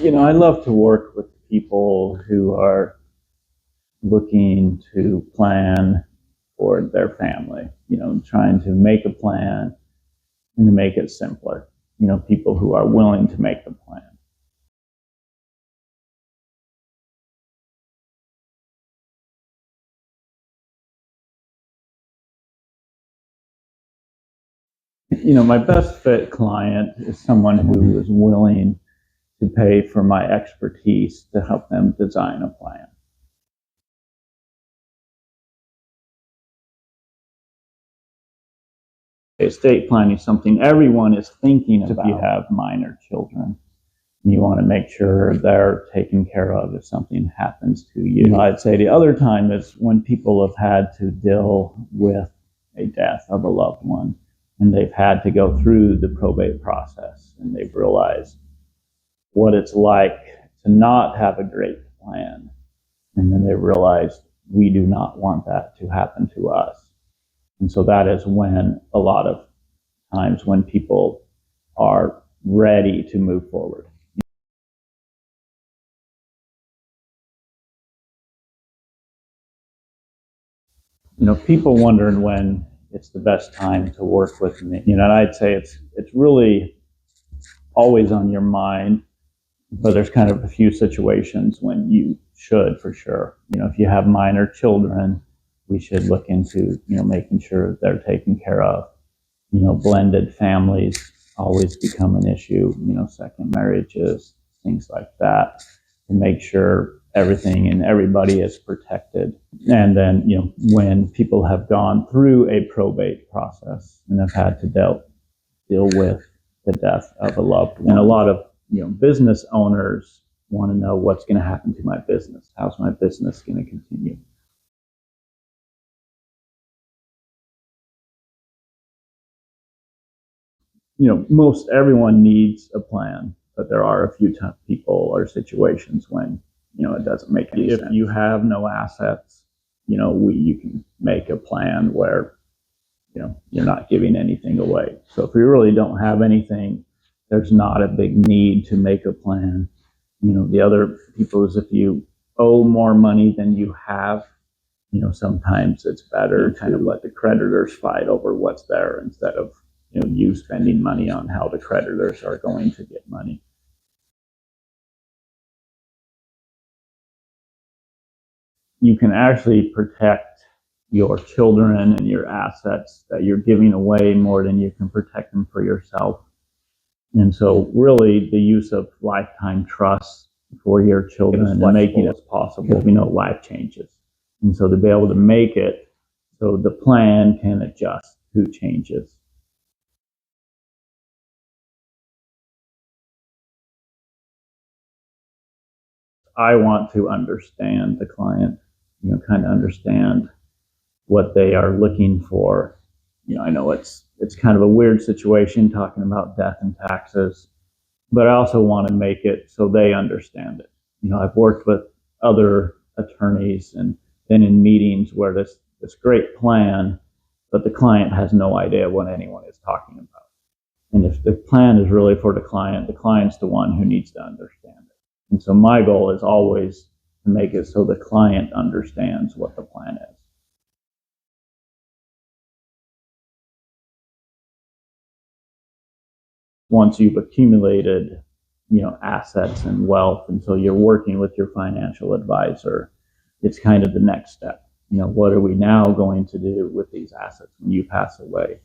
I love to work with people who are looking to plan for their family, trying to make a plan and to make it simpler. People who are willing to make the plan. My best fit client is someone who is willing to pay for my expertise to help them design a plan. Estate planning is something everyone is thinking about. If you have minor children, you want to make sure they're taken care of if something happens to you. I'd say the other time is when people have had to deal with a death of a loved one, and they've had to go through the probate process, and they've realized what it's like to not have a great plan. And then they realized we do not want that to happen to us. And so that is when a lot of times when people are ready to move forward. People wondering when it's the best time to work with me. And I'd say it's really always on your mind, but there's kind of a few situations when you should, for sure. If you have minor children, we should look into, making sure they're taken care of. Blended families always become an issue, second marriages, things like that, to make sure everything and everybody is protected. And then, when people have gone through a probate process and have had to deal with the death of a loved one. And a lot of, business owners want to know what's going to happen to my business. How's my business going to continue? Most everyone needs a plan, but there are a few people or situations when, it doesn't make any sense. If you have no assets, you can make a plan where, you're not giving anything away. So if you really don't have anything, there's not a big need to make a plan. The other people is if you owe more money than you have, sometimes it's better to kind of let the creditors fight over what's there instead of, you spending money on how the creditors are going to get money. You can actually protect your children and your assets that you're giving away more than you can protect them for yourself. And so really the use of lifetime trusts for your children and making it possible, because we know life changes. And so to be able to make it so the plan can adjust to changes. I want to understand the client, kind of understand what they are looking for. I know it's kind of a weird situation talking about death and taxes, but I also want to make it so they understand it. I've worked with other attorneys and been in meetings where this great plan, but the client has no idea what anyone is talking about. And if the plan is really for the client's the one who needs to understand it. And so my goal is always to make it so the client understands what the plan is. Once you've accumulated, assets and wealth, and so you're working with your financial advisor, it's kind of the next step. What are we now going to do with these assets when you pass away?